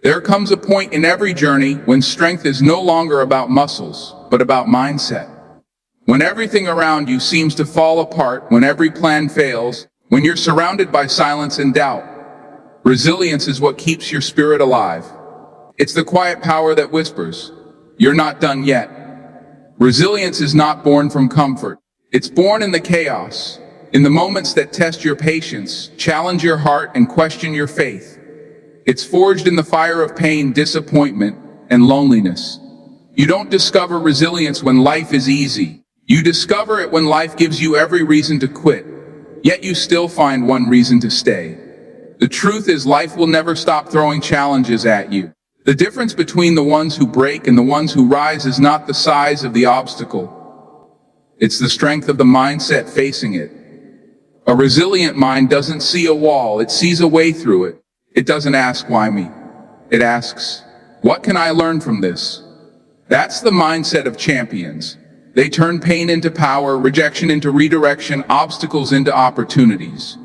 There comes a point in every journey when strength is no longer about muscles, but about mindset. When everything around you seems to fall apart, when every plan fails, when you're surrounded by silence and doubt, resilience is what keeps your spirit alive. It's the quiet power that whispers, "You're not done yet." Resilience is not born from comfort. It's born in the chaos, in the moments that test your patience, challenge your heart, and question your faith. It's forged in the fire of pain, disappointment, and loneliness. You don't discover resilience when life is easy. You discover it when life gives you every reason to quit, yet you still find one reason to stay. The truth is, life will never stop throwing challenges at you. The difference between the ones who break and the ones who rise is not the size of the obstacle. It's the strength of the mindset facing it. A resilient mind doesn't see a wall, it sees a way through it. It doesn't ask, "Why me?" It asks, "What can I learn from this?" That's the mindset of champions. They turn pain into power, rejection into redirection, obstacles into opportunities.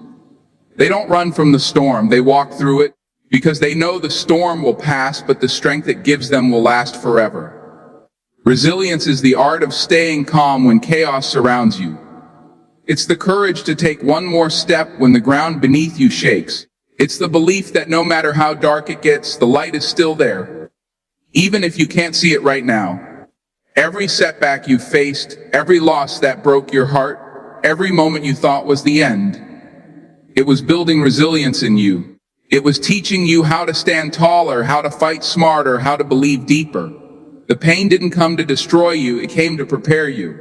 They don't run from the storm, they walk through it, because they know the storm will pass, but the strength it gives them will last forever. Resilience is the art of staying calm when chaos surrounds you. It's the courage to take one more step when the ground beneath you shakes. It's the belief that no matter how dark it gets, the light is still there, even if you can't see it right now. Every setback you faced, every loss that broke your heart, every moment you thought was the end, it was building resilience in you. It was teaching you how to stand taller, how to fight smarter, how to believe deeper. The pain didn't come to destroy you, it came to prepare you.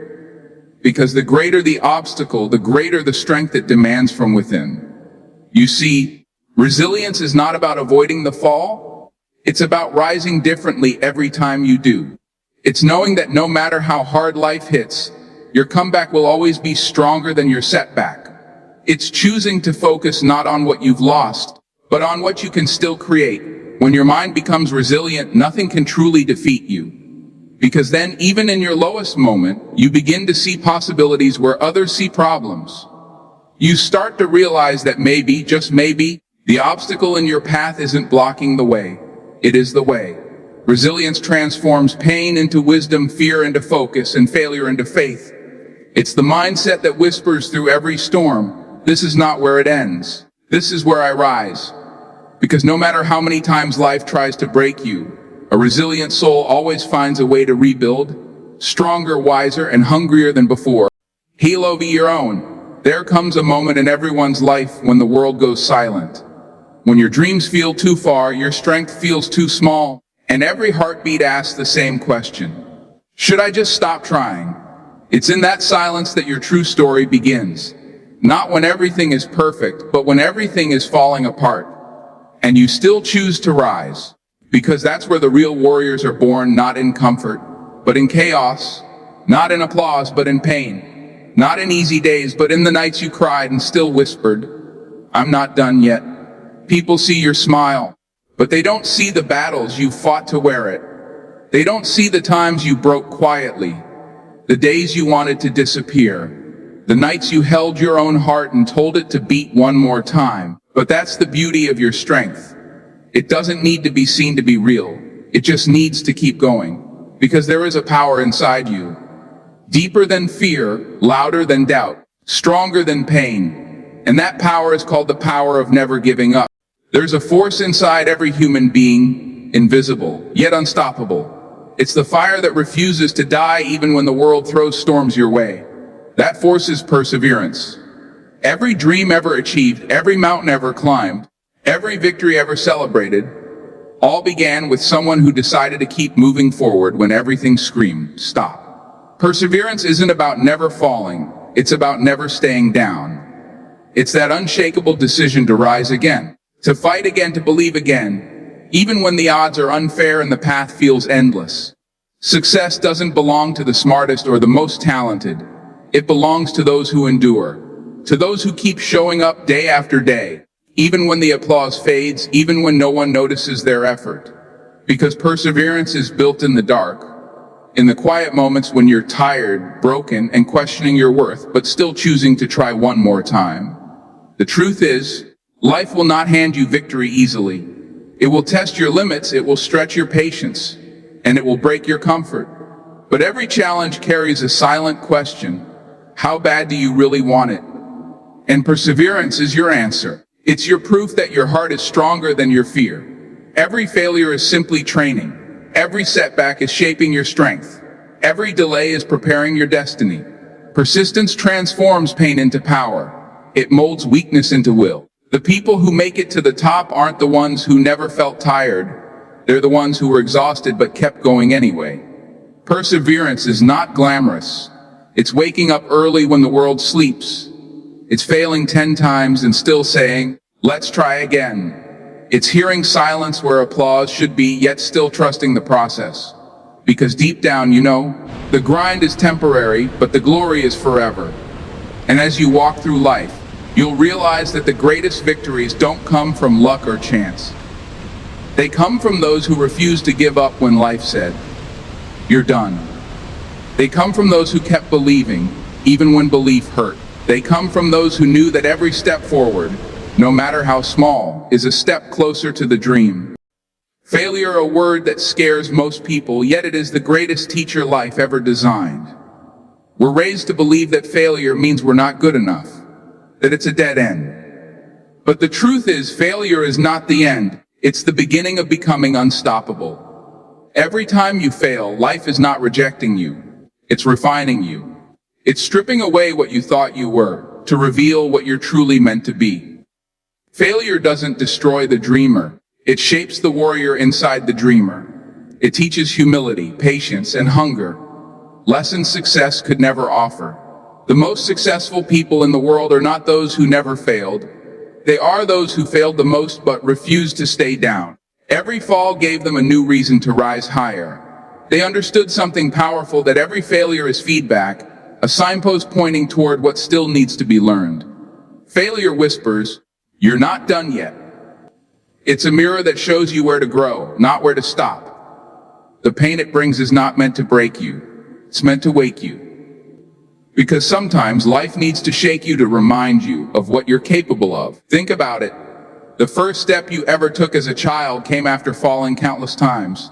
Because the greater the obstacle, the greater the strength it demands from within. You see, resilience is not about avoiding the fall. It's about rising differently every time you do. It's knowing that no matter how hard life hits, your comeback will always be stronger than your setback. It's choosing to focus not on what you've lost, but on what you can still create. When your mind becomes resilient, nothing can truly defeat you. Because then, even in your lowest moment, you begin to see possibilities where others see problems. You start to realize that maybe, just maybe, the obstacle in your path isn't blocking the way. It is the way. Resilience transforms pain into wisdom, fear into focus, and failure into faith. It's the mindset that whispers through every storm, "This is not where it ends. This is where I rise." Because no matter how many times life tries to break you, a resilient soul always finds a way to rebuild, stronger, wiser, and hungrier than before. Heal over your own. There comes a moment in everyone's life when the world goes silent. When your dreams feel too far, your strength feels too small, and every heartbeat asks the same question: should I just stop trying? It's in that silence that your true story begins. Not when everything is perfect, but when everything is falling apart. And you still choose to rise. Because that's where the real warriors are born, not in comfort, but in chaos. Not in applause, but in pain. Not in easy days, but in the nights you cried and still whispered, "I'm not done yet." People see your smile, but they don't see the battles you fought to wear it. They don't see the times you broke quietly, the days you wanted to disappear, the nights you held your own heart and told it to beat one more time. But that's the beauty of your strength. It doesn't need to be seen to be real. It just needs to keep going. Because there is a power inside you. Deeper than fear, louder than doubt, stronger than pain. And that power is called the power of never giving up. There's a force inside every human being, invisible, yet unstoppable. It's the fire that refuses to die even when the world throws storms your way. That force is perseverance. Every dream ever achieved, every mountain ever climbed, every victory ever celebrated, all began with someone who decided to keep moving forward when everything screamed, "Stop." Perseverance isn't about never falling, it's about never staying down. It's that unshakable decision to rise again, to fight again, to believe again, even when the odds are unfair and the path feels endless. Success doesn't belong to the smartest or the most talented. It belongs to those who endure, to those who keep showing up day after day, even when the applause fades, even when no one notices their effort. Because perseverance is built in the dark, in the quiet moments when you're tired, broken, and questioning your worth, but still choosing to try one more time. The truth is, life will not hand you victory easily. It will test your limits, it will stretch your patience, and it will break your comfort. But every challenge carries a silent question. How bad do you really want it? And perseverance is your answer. It's your proof that your heart is stronger than your fear. Every failure is simply training. Every setback is shaping your strength. Every delay is preparing your destiny. Persistence transforms pain into power. It molds weakness into will. The people who make it to the top aren't the ones who never felt tired. They're the ones who were exhausted but kept going anyway. Perseverance is not glamorous. It's waking up early when the world sleeps. It's failing 10 times and still saying, let's try again. It's hearing silence where applause should be, yet still trusting the process. Because deep down, you know, the grind is temporary, but the glory is forever. And as you walk through life, you'll realize that the greatest victories don't come from luck or chance. They come from those who refuse to give up when life said, you're done. They come from those who kept believing, even when belief hurt. They come from those who knew that every step forward, no matter how small, is a step closer to the dream. Failure, a word that scares most people, yet it is the greatest teacher life ever designed. We're raised to believe that failure means we're not good enough, that it's a dead end. But the truth is, failure is not the end. It's the beginning of becoming unstoppable. Every time you fail, life is not rejecting you. It's refining you. It's stripping away what you thought you were, to reveal what you're truly meant to be. Failure doesn't destroy the dreamer. It shapes the warrior inside the dreamer. It teaches humility, patience, and hunger. Lessons success could never offer. The most successful people in the world are not those who never failed. They are those who failed the most but refused to stay down. Every fall gave them a new reason to rise higher. They understood something powerful, that every failure is feedback, a signpost pointing toward what still needs to be learned. Failure whispers, you're not done yet. It's a mirror that shows you where to grow, not where to stop. The pain it brings is not meant to break you. It's meant to wake you. Because sometimes life needs to shake you to remind you of what you're capable of. Think about it. The first step you ever took as a child came after falling countless times.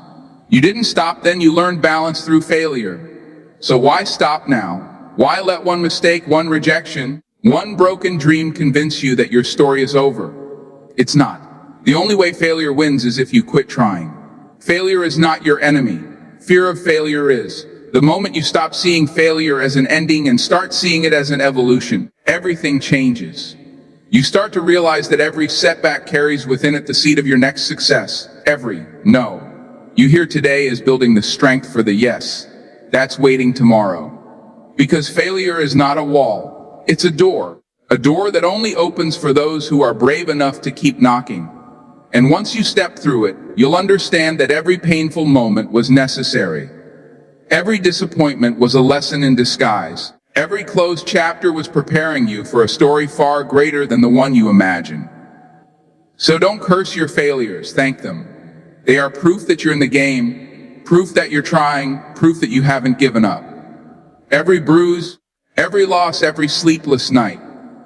You didn't stop then, you learned balance through failure. So why stop now? Why let one mistake, one rejection, one broken dream convince you that your story is over? It's not. The only way failure wins is if you quit trying. Failure is not your enemy. Fear of failure is. The moment you stop seeing failure as an ending and start seeing it as an evolution, everything changes. You start to realize that every setback carries within it the seed of your next success. Every no you hear today is building the strength for the yes that's waiting tomorrow. Because failure is not a wall, it's a door that only opens for those who are brave enough to keep knocking. And once you step through it, you'll understand that every painful moment was necessary. Every disappointment was a lesson in disguise. Every closed chapter was preparing you for a story far greater than the one you imagine. So don't curse your failures, thank them. They are proof that you're in the game, proof that you're trying, proof that you haven't given up. Every bruise, every loss, every sleepless night,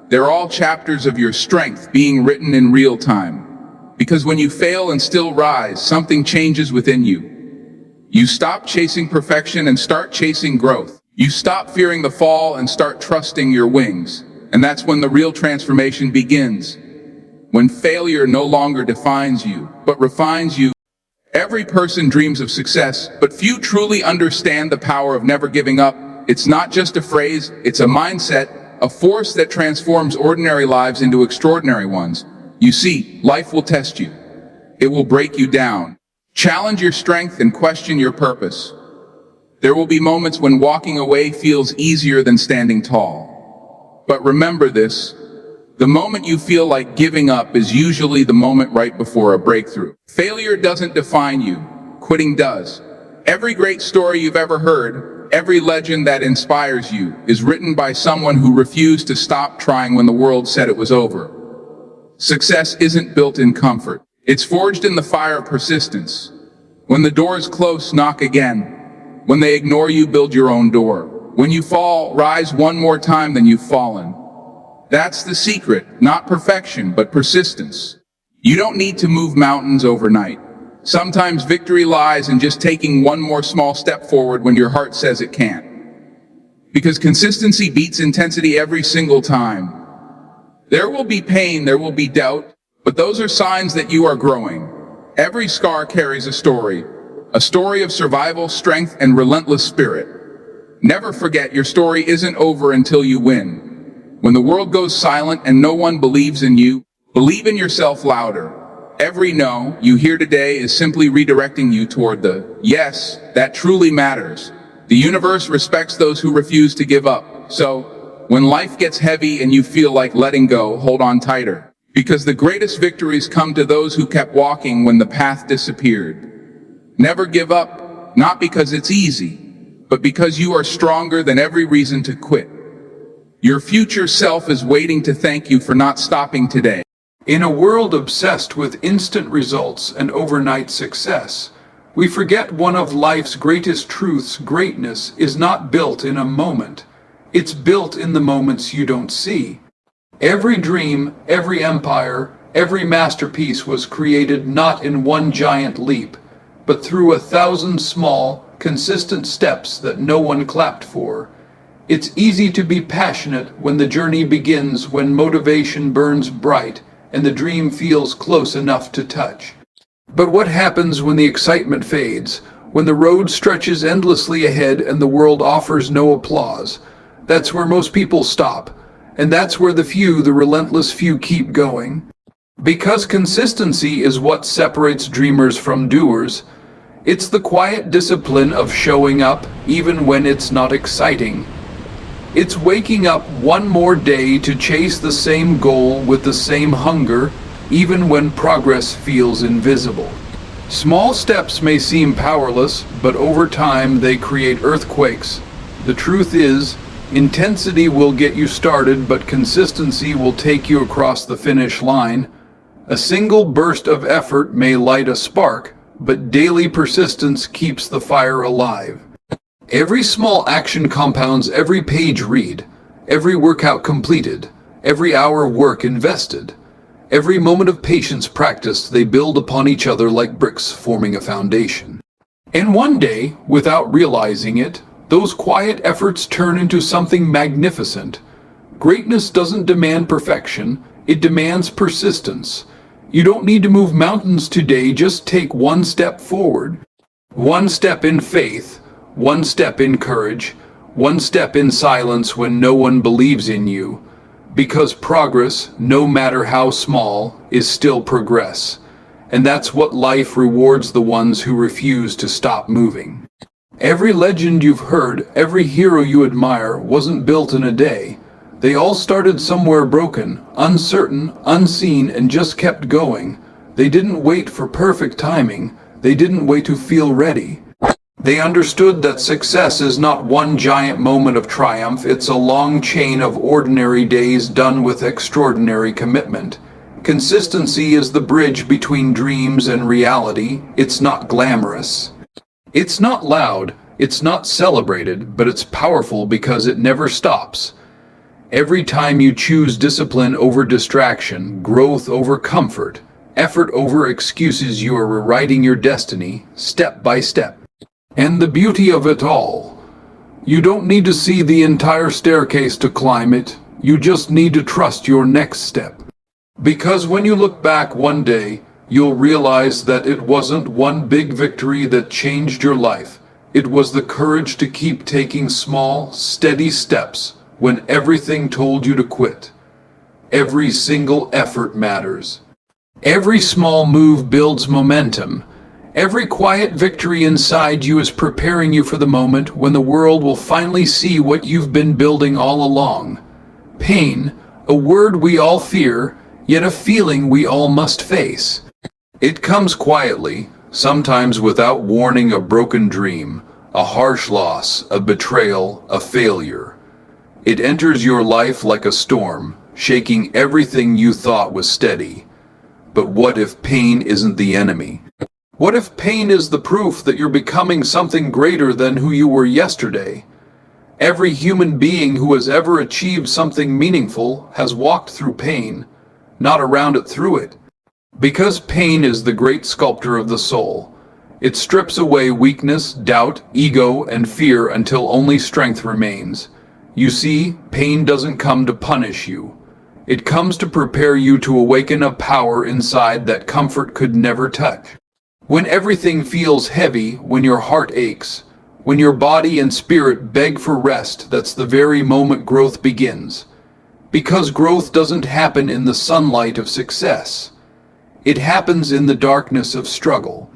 they're all chapters of your strength being written in real time. Because when you fail and still rise, something changes within you. You stop chasing perfection and start chasing growth. You stop fearing the fall and start trusting your wings. And that's when the real transformation begins. When failure no longer defines you, but refines you. Every person dreams of success, but few truly understand the power of never giving up. It's not just a phrase, it's a mindset, a force that transforms ordinary lives into extraordinary ones. You see, life will test you. It will break you down. Challenge your strength and question your purpose. There will be moments when walking away feels easier than standing tall. But remember this, the moment you feel like giving up is usually the moment right before a breakthrough. Failure doesn't define you, quitting does. Every great story you've ever heard, every legend that inspires you, is written by someone who refused to stop trying when the world said it was over. Success isn't built in comfort. It's forged in the fire of persistence. When the door is close, knock again. When they ignore you, build your own door. When you fall, rise one more time than you've fallen. That's the secret, not perfection, but persistence. You don't need to move mountains overnight. Sometimes victory lies in just taking one more small step forward when your heart says it can't. Because consistency beats intensity every single time. There will be pain, there will be doubt, but those are signs that you are growing. Every scar carries a story of survival, strength, and relentless spirit. Never forget, your story isn't over until you win. When the world goes silent and no one believes in you, believe in yourself louder. Every no you hear today is simply redirecting you toward the yes that truly matters. The universe respects those who refuse to give up. So, when life gets heavy and you feel like letting go, hold on tighter. Because the greatest victories come to those who kept walking when the path disappeared. Never give up, not because it's easy, but because you are stronger than every reason to quit. Your future self is waiting to thank you for not stopping today. In a world obsessed with instant results and overnight success, we forget one of life's greatest truths: greatness is not built in a moment. It's built in the moments you don't see. Every dream, every empire, every masterpiece was created not in one giant leap, but through 1,000 small, consistent steps that no one clapped for. It's easy to be passionate when the journey begins, when motivation burns bright and the dream feels close enough to touch. But what happens when the excitement fades, when the road stretches endlessly ahead and the world offers no applause? That's where most people stop, and that's where the relentless few, keep going. Because consistency is what separates dreamers from doers. It's the quiet discipline of showing up even when it's not exciting. It's waking up one more day to chase the same goal with the same hunger, even when progress feels invisible. Small steps may seem powerless, but over time they create earthquakes. The truth is, intensity will get you started, but consistency will take you across the finish line. A single burst of effort may light a spark, but daily persistence keeps the fire alive. Every small action compounds every page read, every workout completed, every hour of work invested. Every moment of patience practiced, they build upon each other like bricks forming a foundation. And one day, without realizing it, those quiet efforts turn into something magnificent. Greatness doesn't demand perfection, it demands persistence. You don't need to move mountains today, just take one step forward. One step in faith, one step in courage, one step in silence when no one believes in you. Because progress, no matter how small, is still progress. And that's what life rewards the ones who refuse to stop moving. Every legend you've heard, every hero you admire, wasn't built in a day. They all started somewhere broken, uncertain, unseen, and just kept going. They didn't wait for perfect timing. They didn't wait to feel ready. They understood that success is not one giant moment of triumph, it's a long chain of ordinary days done with extraordinary commitment. Consistency is the bridge between dreams and reality. It's not glamorous. It's not loud, it's not celebrated, but it's powerful because it never stops. Every time you choose discipline over distraction, growth over comfort, effort over excuses, you are rewriting your destiny, step by step. And the beauty of it all, you don't need to see the entire staircase to climb it, you just need to trust your next step. Because when you look back one day, you'll realize that it wasn't one big victory that changed your life. It was the courage to keep taking small, steady steps when everything told you to quit. Every single effort matters. Every small move builds momentum. Every quiet victory inside you is preparing you for the moment when the world will finally see what you've been building all along. Pain, a word we all fear, yet a feeling we all must face. It comes quietly, sometimes without warning: a broken dream, a harsh loss, a betrayal, a failure. It enters your life like a storm, shaking everything you thought was steady. But what if pain isn't the enemy? What if pain is the proof that you're becoming something greater than who you were yesterday? Every human being who has ever achieved something meaningful has walked through pain, not around it, through it. Because pain is the great sculptor of the soul. It strips away weakness, doubt, ego, and fear until only strength remains. You see, pain doesn't come to punish you. It comes to prepare you to awaken a power inside that comfort could never touch. When everything feels heavy, when your heart aches, when your body and spirit beg for rest, that's the very moment growth begins. Because growth doesn't happen in the sunlight of success. It happens in the darkness of struggle.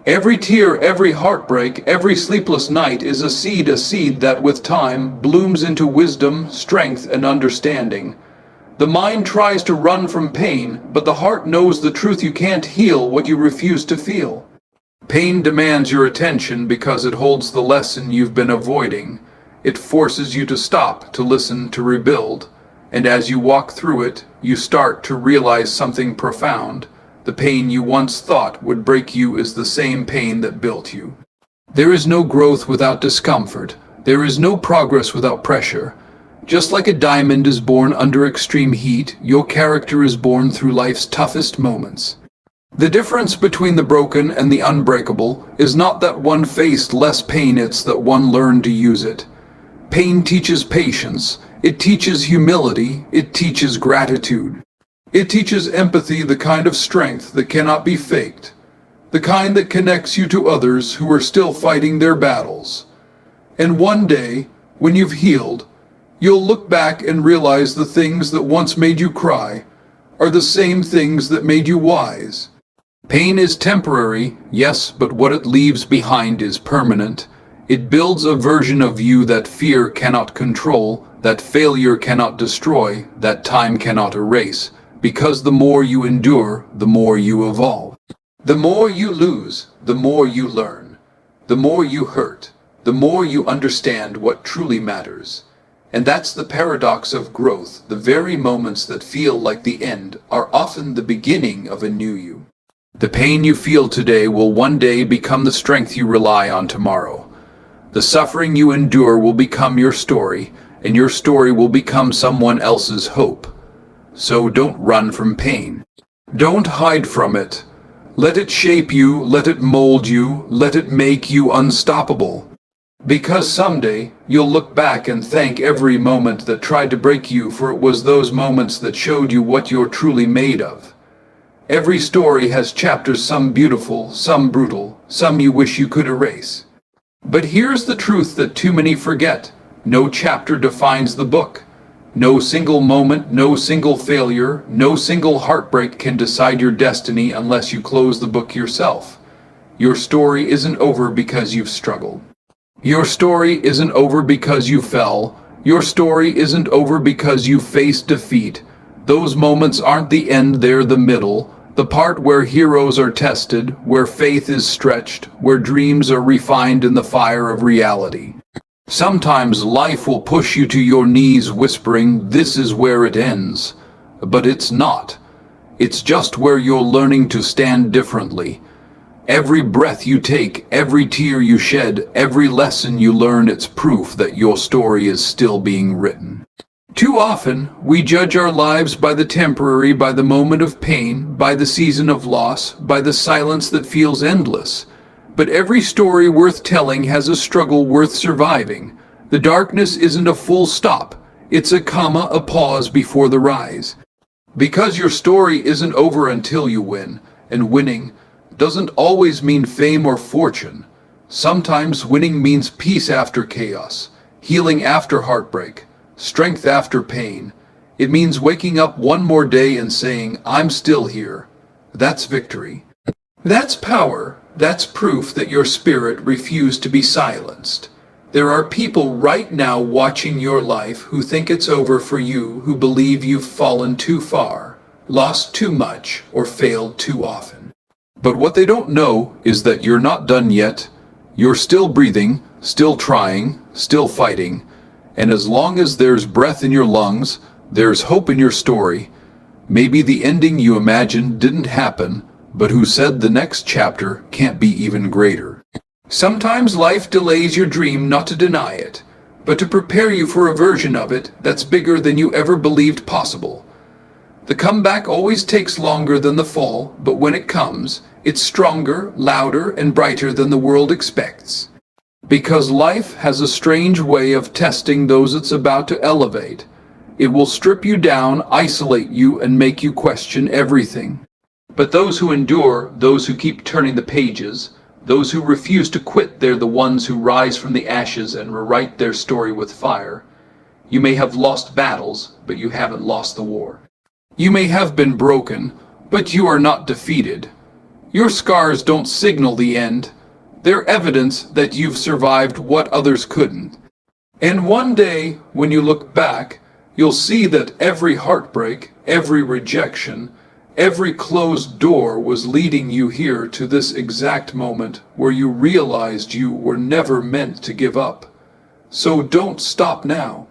Every tear, every heartbreak, every sleepless night is a seed that with time blooms into wisdom, strength, and understanding. The mind tries to run from pain, but the heart knows the truth: you can't heal what you refuse to feel. Pain demands your attention because it holds the lesson you've been avoiding. It forces you to stop, to listen, to rebuild. And as you walk through it, you start to realize something profound. The pain you once thought would break you is the same pain that built you. There is no growth without discomfort. There is no progress without pressure. Just like a diamond is born under extreme heat, your character is born through life's toughest moments. The difference between the broken and the unbreakable is not that one faced less pain, it's that one learned to use it. Pain teaches patience, it teaches humility, it teaches gratitude. It teaches empathy, the kind of strength that cannot be faked, the kind that connects you to others who are still fighting their battles. And one day, when you've healed, you'll look back and realize the things that once made you cry are the same things that made you wise. Pain is temporary, yes, but what it leaves behind is permanent. It builds a version of you that fear cannot control, that failure cannot destroy, that time cannot erase. Because the more you endure, the more you evolve. The more you lose, the more you learn. The more you hurt, the more you understand what truly matters. And that's the paradox of growth. The very moments that feel like the end are often the beginning of a new you. The pain you feel today will one day become the strength you rely on tomorrow. The suffering you endure will become your story, and your story will become someone else's hope. So don't run from pain. Don't hide from it. Let it shape you, let it mold you, let it make you unstoppable. Because someday you'll look back and thank every moment that tried to break you, for it was those moments that showed you what you're truly made of. Every story has chapters, some beautiful, some brutal, some you wish you could erase. But here's the truth that too many forget. No chapter defines the book. No single moment, no single failure, no single heartbreak can decide your destiny unless you close the book yourself. Your story isn't over because you've struggled. Your story isn't over because you fell. Your story isn't over because you faced defeat. Those moments aren't the end, they're the middle. The part where heroes are tested, where faith is stretched, where dreams are refined in the fire of reality. Sometimes life will push you to your knees whispering, "This is where it ends." But it's not. It's just where you're learning to stand differently. Every breath you take, every tear you shed, every lesson you learn, it's proof that your story is still being written. Too often, we judge our lives by the temporary, by the moment of pain, by the season of loss, by the silence that feels endless. But every story worth telling has a struggle worth surviving. The darkness isn't a full stop. It's a comma, a pause before the rise. Because your story isn't over until you win, and winning doesn't always mean fame or fortune. Sometimes winning means peace after chaos, healing after heartbreak, strength after pain. It means waking up one more day and saying, "I'm still here." That's victory. That's power. That's proof that your spirit refused to be silenced. There are people right now watching your life who think it's over for you, who believe you've fallen too far, lost too much, or failed too often. But what they don't know is that you're not done yet. You're still breathing, still trying, still fighting. And as long as there's breath in your lungs, there's hope in your story. Maybe the ending you imagined didn't happen, but who said the next chapter can't be even greater? Sometimes life delays your dream not to deny it, but to prepare you for a version of it that's bigger than you ever believed possible. The comeback always takes longer than the fall, but when it comes, it's stronger, louder, and brighter than the world expects. Because life has a strange way of testing those it's about to elevate. It will strip you down, isolate you, and make you question everything. But those who endure, those who keep turning the pages, those who refuse to quit, they're the ones who rise from the ashes and rewrite their story with fire. You may have lost battles, but you haven't lost the war. You may have been broken, but you are not defeated. Your scars don't signal the end. They're evidence that you've survived what others couldn't. And one day, when you look back, you'll see that every heartbreak, every rejection, every closed door was leading you here to this exact moment where you realized you were never meant to give up. So don't stop now.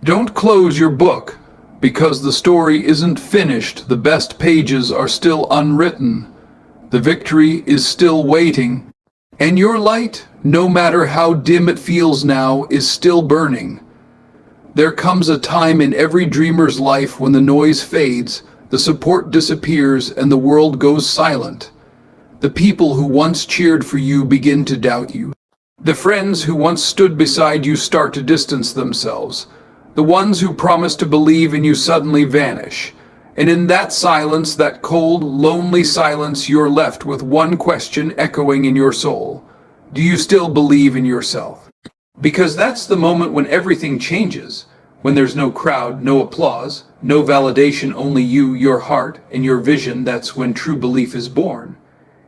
Don't close your book, because the story isn't finished. The best pages are still unwritten. The victory is still waiting. And your light, no matter how dim it feels now, is still burning. There comes a time in every dreamer's life when the noise fades, the support disappears, and the world goes silent. The people who once cheered for you begin to doubt you. The friends who once stood beside you start to distance themselves. The ones who promised to believe in you suddenly vanish. And in that silence, that cold, lonely silence, you're left with one question echoing in your soul. Do you still believe in yourself? Because that's the moment when everything changes. When there's no crowd, no applause, no validation, only you, your heart, and your vision. That's when true belief is born.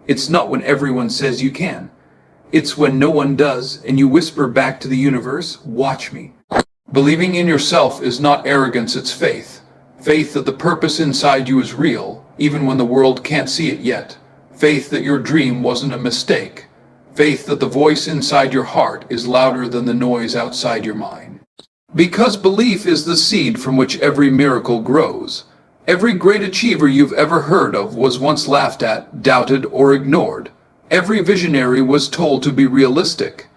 It's not when everyone says you can. It's when no one does, and you whisper back to the universe, watch me. Believing in yourself is not arrogance, it's faith. Faith that the purpose inside you is real, even when the world can't see it yet. Faith that your dream wasn't a mistake. Faith that the voice inside your heart is louder than the noise outside your mind. Because belief is the seed from which every miracle grows. Every great achiever you've ever heard of was once laughed at, doubted, or ignored. Every visionary was told to be realistic.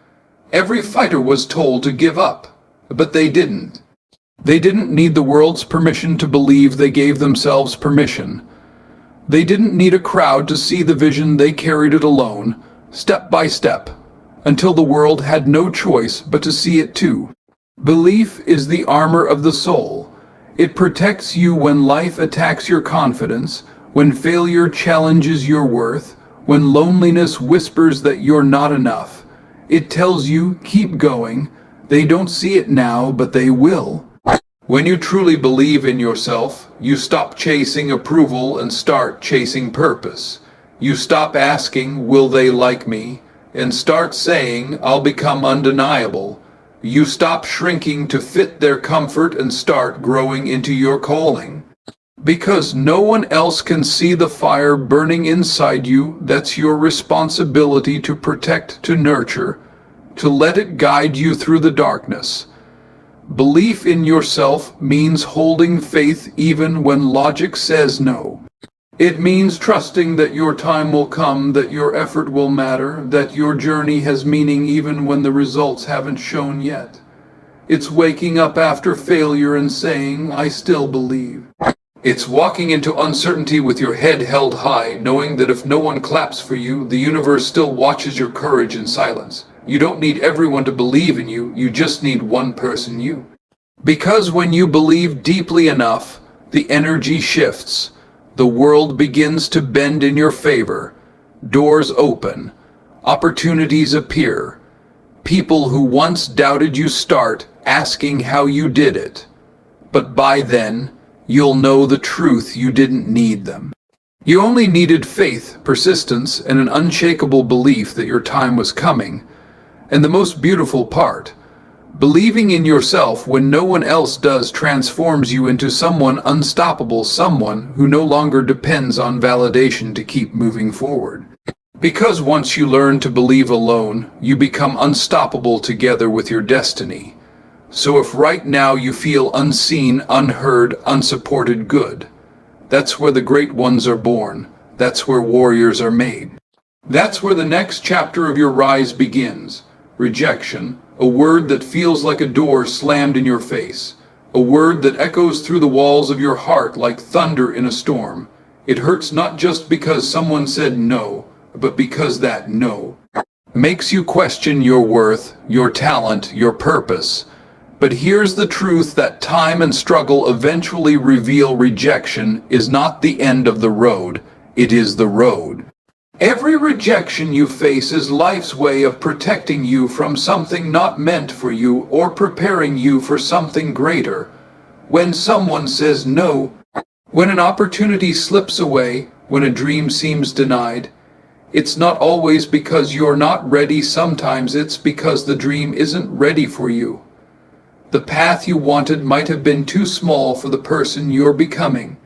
Every fighter was told to give up. But they didn't. They didn't need the world's permission to believe. They gave themselves permission. They didn't need a crowd to see the vision. They carried it alone, step by step, until the world had no choice but to see it too. Belief is the armor of the soul. It protects you when life attacks your confidence, when failure challenges your worth, when loneliness whispers that you're not enough. It tells you, keep going. They don't see it now, but they will. When you truly believe in yourself, you stop chasing approval and start chasing purpose. You stop asking, will they like me? And start saying, I'll become undeniable. You stop shrinking to fit their comfort and start growing into your calling. Because no one else can see the fire burning inside you, that's your responsibility to protect, to nurture, to let it guide you through the darkness. Belief in yourself means holding faith even when logic says no. It means trusting that your time will come, that your effort will matter, that your journey has meaning even when the results haven't shown yet. It's waking up after failure and saying, I still believe. It's walking into uncertainty with your head held high, knowing that if no one claps for you, the universe still watches your courage in silence. You don't need everyone to believe in you, you just need one person, you. Because when you believe deeply enough, the energy shifts. The world begins to bend in your favor. Doors open. Opportunities appear. People who once doubted you start asking how you did it. But by then, you'll know the truth. You didn't need them. You only needed faith, persistence, and an unshakable belief that your time was coming. And the most beautiful part, believing in yourself when no one else does transforms you into someone unstoppable, someone who no longer depends on validation to keep moving forward. Because once you learn to believe alone, you become unstoppable together with your destiny. So if right now you feel unseen, unheard, unsupported, good. That's where the great ones are born. That's where warriors are made. That's where the next chapter of your rise begins. Rejection, a word that feels like a door slammed in your face. A word that echoes through the walls of your heart like thunder in a storm. It hurts not just because someone said no, but because that no makes you question your worth, your talent, your purpose. But here's the truth that time and struggle eventually reveal: rejection is not the end of the road, it is the road. Every rejection you face is life's way of protecting you from something not meant for you or preparing you for something greater. When someone says no, when an opportunity slips away, when a dream seems denied, it's not always because you're not ready. Sometimes it's because the dream isn't ready for you. The path you wanted might have been too small for the person you're becoming.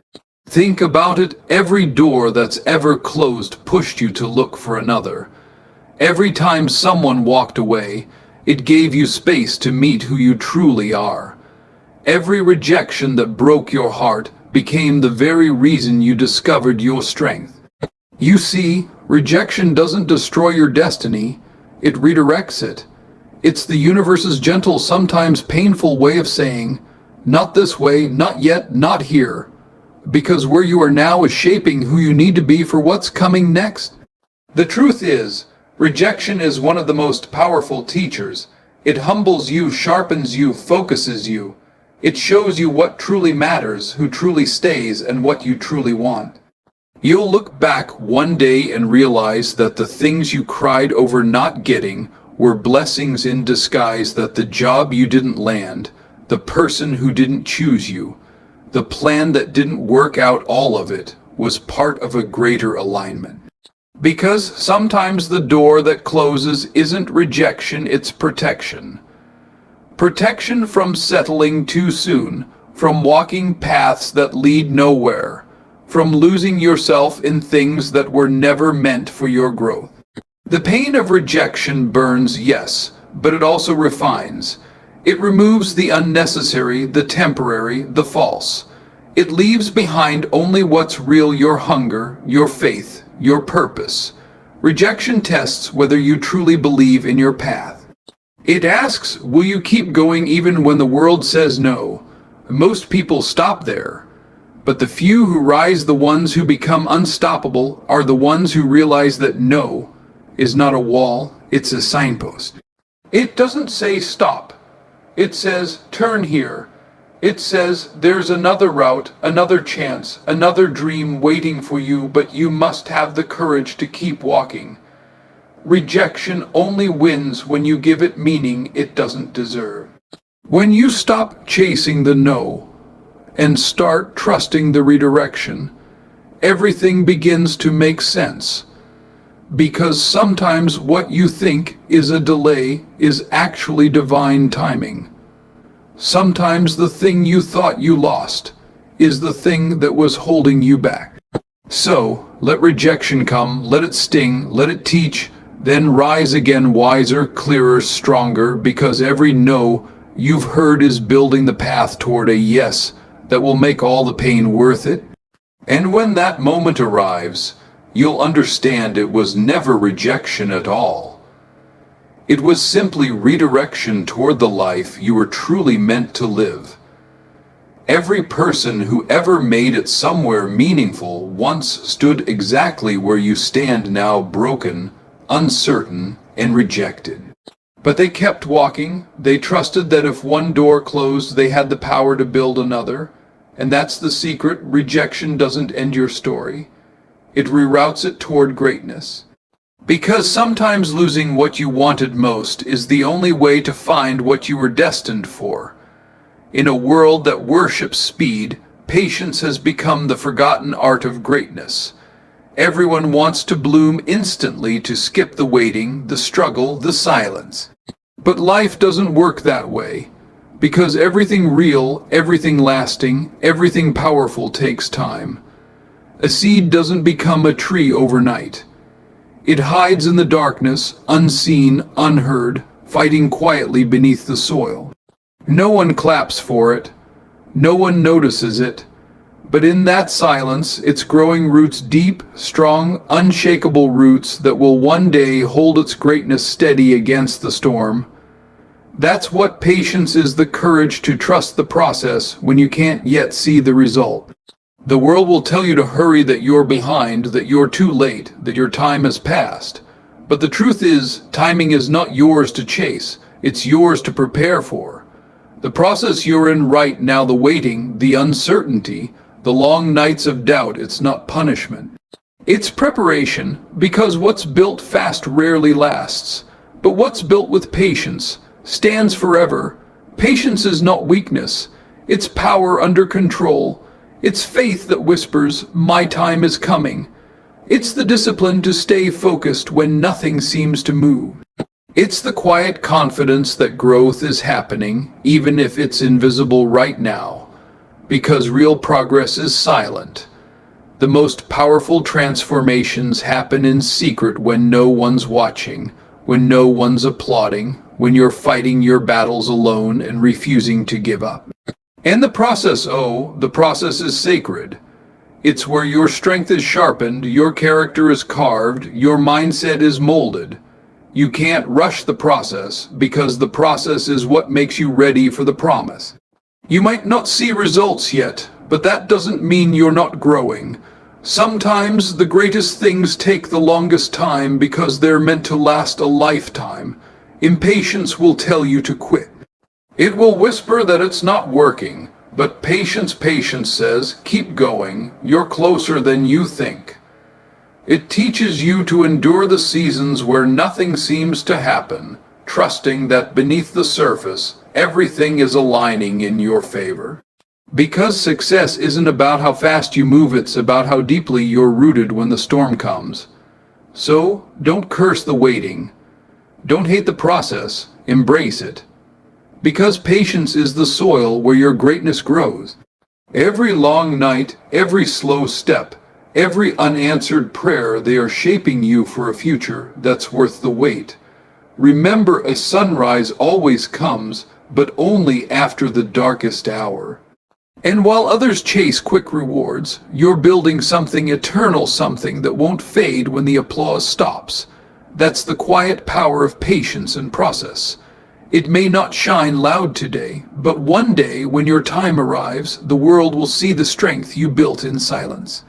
Think about it. Every door that's ever closed pushed you to look for another. Every time someone walked away, it gave you space to meet who you truly are. Every rejection that broke your heart became the very reason you discovered your strength. You see, rejection doesn't destroy your destiny, it redirects it. It's the universe's gentle, sometimes painful way of saying, not this way, not yet, not here. Because where you are now is shaping who you need to be for what's coming next. The truth is, rejection is one of the most powerful teachers. It humbles you, sharpens you, focuses you. It shows you what truly matters, who truly stays, and what you truly want. You'll look back one day and realize that the things you cried over not getting were blessings in disguise, that the job you didn't land, the person who didn't choose you, the plan that didn't work out, all of it was part of a greater alignment. Because sometimes the door that closes isn't rejection, it's protection. Protection from settling too soon, from walking paths that lead nowhere, from losing yourself in things that were never meant for your growth. The pain of rejection burns, yes, but it also refines. It removes the unnecessary, the temporary, the false. It leaves behind only what's real: your hunger, your faith, your purpose. Rejection tests whether you truly believe in your path. It asks, will you keep going even when the world says no? Most people stop there. But the few who rise, the ones who become unstoppable, are the ones who realize that no is not a wall, it's a signpost. It doesn't say stop. It says turn here. It says there's another route, another chance, another dream waiting for you, but you must have the courage to keep walking. Rejection only wins when you give it meaning it doesn't deserve. When you stop chasing the no and start trusting the redirection, everything begins to make sense. Because sometimes what you think is a delay is actually divine timing. Sometimes the thing you thought you lost is the thing that was holding you back. So, let rejection come, let it sting, let it teach, then rise again, wiser, clearer, stronger, because every no you've heard is building the path toward a yes that will make all the pain worth it. And when that moment arrives, you'll understand it was never rejection at all. It was simply redirection toward the life you were truly meant to live. Every person who ever made it somewhere meaningful once stood exactly where you stand now, broken, uncertain, and rejected. But they kept walking. They trusted that if one door closed, they had the power to build another. And that's the secret. Rejection doesn't end your story. It reroutes it toward greatness. Because sometimes losing what you wanted most is the only way to find what you were destined for. In a world that worships speed, patience has become the forgotten art of greatness. Everyone wants to bloom instantly, to skip the waiting, the struggle, the silence. But life doesn't work that way. Because everything real, everything lasting, everything powerful takes time. A seed doesn't become a tree overnight. It hides in the darkness, unseen, unheard, fighting quietly beneath the soil. No one claps for it. No one notices it. But in that silence, it's growing roots, deep, strong, unshakable roots that will one day hold its greatness steady against the storm. That's what patience is, the courage to trust the process when you can't yet see the result. The world will tell you to hurry, that you're behind, that you're too late, that your time has passed. But the truth is, timing is not yours to chase, it's yours to prepare for. The process you're in right now, the waiting, the uncertainty, the long nights of doubt, it's not punishment. It's preparation, because what's built fast rarely lasts. But what's built with patience stands forever. Patience is not weakness, it's power under control. It's faith that whispers, "My time is coming." It's the discipline to stay focused when nothing seems to move. It's the quiet confidence that growth is happening, even if it's invisible right now. Because real progress is silent. The most powerful transformations happen in secret when no one's watching, when no one's applauding, when you're fighting your battles alone and refusing to give up. And the process is sacred. It's where your strength is sharpened, your character is carved, your mindset is molded. You can't rush the process, because the process is what makes you ready for the promise. You might not see results yet, but that doesn't mean you're not growing. Sometimes the greatest things take the longest time because they're meant to last a lifetime. Impatience will tell you to quit. It will whisper that it's not working, but patience says, keep going, you're closer than you think. It teaches you to endure the seasons where nothing seems to happen, trusting that beneath the surface, everything is aligning in your favor. Because success isn't about how fast you move, it's about how deeply you're rooted when the storm comes. So, don't curse the waiting. Don't hate the process, embrace it. Because patience is the soil where your greatness grows. Every long night, every slow step, every unanswered prayer, they are shaping you for a future that's worth the wait. Remember, a sunrise always comes, but only after the darkest hour. And while others chase quick rewards, you're building something eternal, something that won't fade when the applause stops. That's the quiet power of patience and process. It may not shine loud today, but one day when your time arrives, the world will see the strength you built in silence.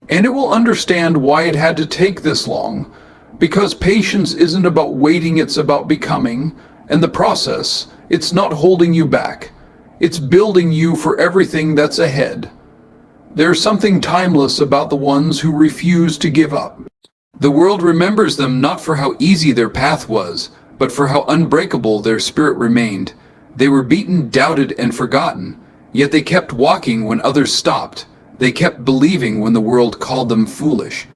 And it will understand why it had to take this long. Because patience isn't about waiting, it's about becoming. And the process, it's not holding you back. It's building you for everything that's ahead. There's something timeless about the ones who refuse to give up. The world remembers them not for how easy their path was, but for how unbreakable their spirit remained. They were beaten, doubted, and forgotten, yet they kept walking when others stopped. They kept believing when the world called them foolish.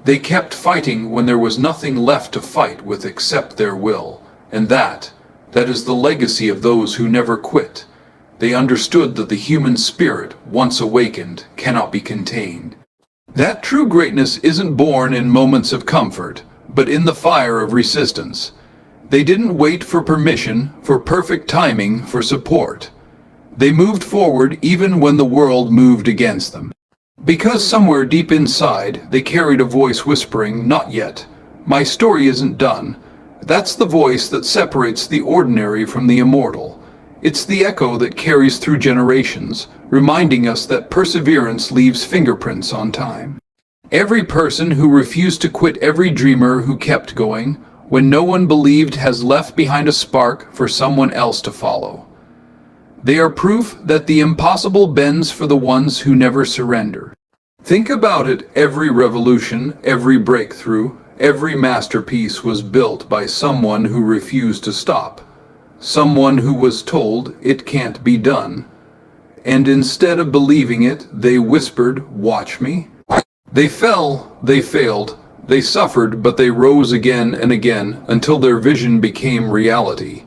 They kept fighting when there was nothing left to fight with except their will. And that is the legacy of those who never quit. They understood that the human spirit, once awakened, cannot be contained. That true greatness isn't born in moments of comfort, but in the fire of resistance. They didn't wait for permission, for perfect timing, for support. They moved forward even when the world moved against them. Because somewhere deep inside, they carried a voice whispering, "Not yet. My story isn't done." That's the voice that separates the ordinary from the immortal. It's the echo that carries through generations, reminding us that perseverance leaves fingerprints on time. Every person who refused to quit, every dreamer who kept going, when no one believed, has left behind a spark for someone else to follow. They are proof that the impossible bends for the ones who never surrender. Think about it, every revolution, every breakthrough, every masterpiece was built by someone who refused to stop. Someone who was told it can't be done. And instead of believing it, they whispered, "Watch me." They fell, they failed, they suffered, but they rose again and again until their vision became reality.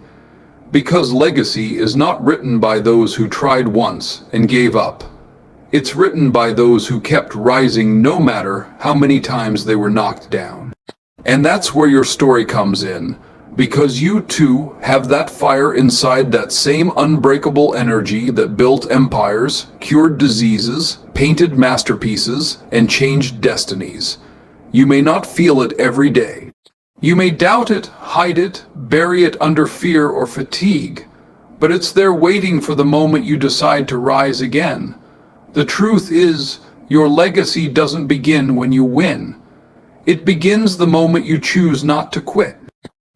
Because legacy is not written by those who tried once and gave up. It's written by those who kept rising no matter how many times they were knocked down. And that's where your story comes in. Because you too have that fire inside, that same unbreakable energy that built empires, cured diseases, painted masterpieces, and changed destinies. You may not feel it every day. You may doubt it, hide it, bury it under fear or fatigue, but it's there waiting for the moment you decide to rise again. The truth is, your legacy doesn't begin when you win. It begins the moment you choose not to quit.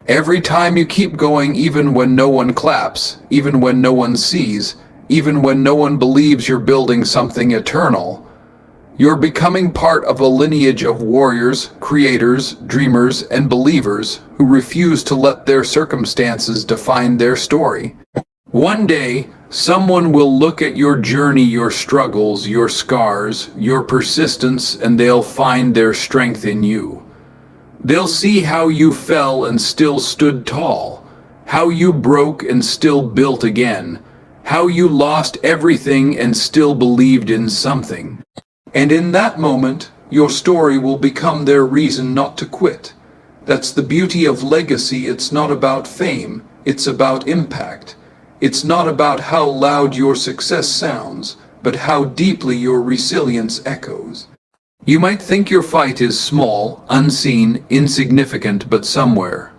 Every time you keep going, even when no one claps, even when no one sees, even when no one believes you're building something eternal, you're becoming part of a lineage of warriors, creators, dreamers, and believers who refuse to let their circumstances define their story. One day, someone will look at your journey, your struggles, your scars, your persistence, and they'll find their strength in you. They'll see how you fell and still stood tall, how you broke and still built again, how you lost everything and still believed in something. And in that moment, your story will become their reason not to quit. That's the beauty of legacy. It's not about fame, it's about impact. It's not about how loud your success sounds, but how deeply your resilience echoes. You might think your fight is small, unseen, insignificant, but somewhere,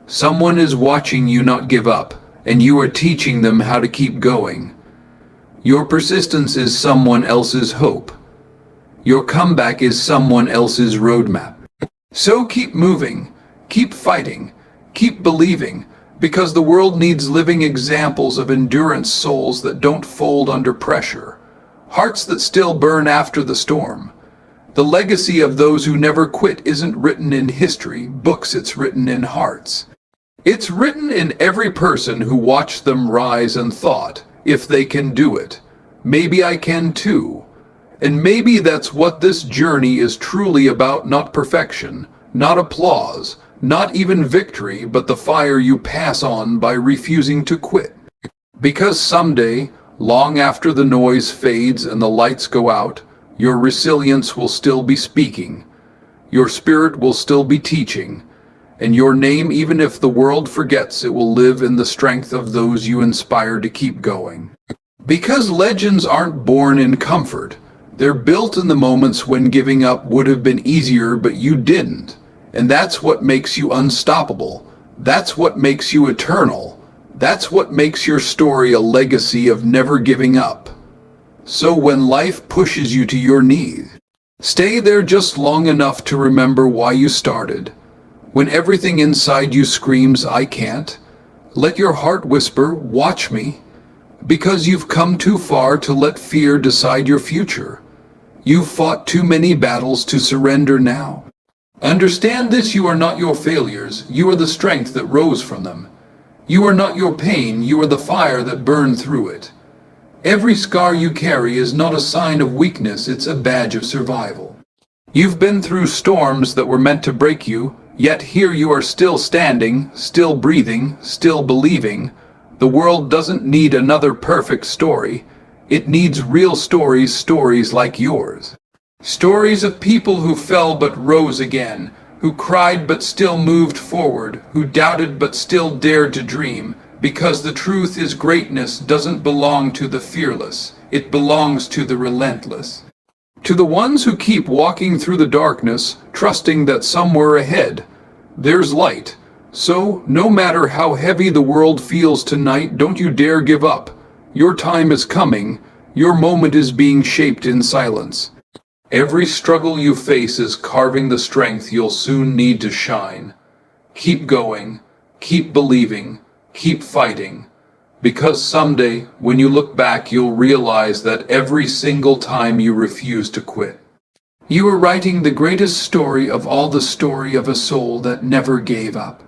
someone is watching you not give up, and you are teaching them how to keep going. Your persistence is someone else's hope. Your comeback is someone else's roadmap. So keep moving, keep fighting, keep believing, because the world needs living examples of endurance, souls that don't fold under pressure, hearts that still burn after the storm. The legacy of those who never quit isn't written in history books, it's written in hearts. It's written in every person who watched them rise and thought, if they can do it, maybe I can too. And maybe that's what this journey is truly about, not perfection, not applause, not even victory, but the fire you pass on by refusing to quit. Because someday, long after the noise fades and the lights go out, your resilience will still be speaking, your spirit will still be teaching, and your name, even if the world forgets, it will live in the strength of those you inspire to keep going. Because legends aren't born in comfort, they're built in the moments when giving up would have been easier, but you didn't. And that's what makes you unstoppable. That's what makes you eternal. That's what makes your story a legacy of never giving up. So when life pushes you to your knees, stay there just long enough to remember why you started. When everything inside you screams, I can't, let your heart whisper, watch me. Because you've come too far to let fear decide your future. You've fought too many battles to surrender now. Understand this, you are not your failures, you are the strength that rose from them. You are not your pain, you are the fire that burned through it. Every scar you carry is not a sign of weakness, it's a badge of survival. You've been through storms that were meant to break you, yet here you are still standing, still breathing, still believing. The world doesn't need another perfect story. It needs real stories, stories like yours. Stories of people who fell but rose again, who cried but still moved forward, who doubted but still dared to dream, because the truth is greatness doesn't belong to the fearless, it belongs to the relentless. To the ones who keep walking through the darkness, trusting that somewhere ahead, there's light. So, no matter how heavy the world feels tonight, don't you dare give up. Your time is coming. Your moment is being shaped in silence. Every struggle you face is carving the strength you'll soon need to shine. Keep going, keep believing, keep fighting. Because someday, when you look back, you'll realize that every single time you refused to quit, you were writing the greatest story of all, the story of a soul that never gave up.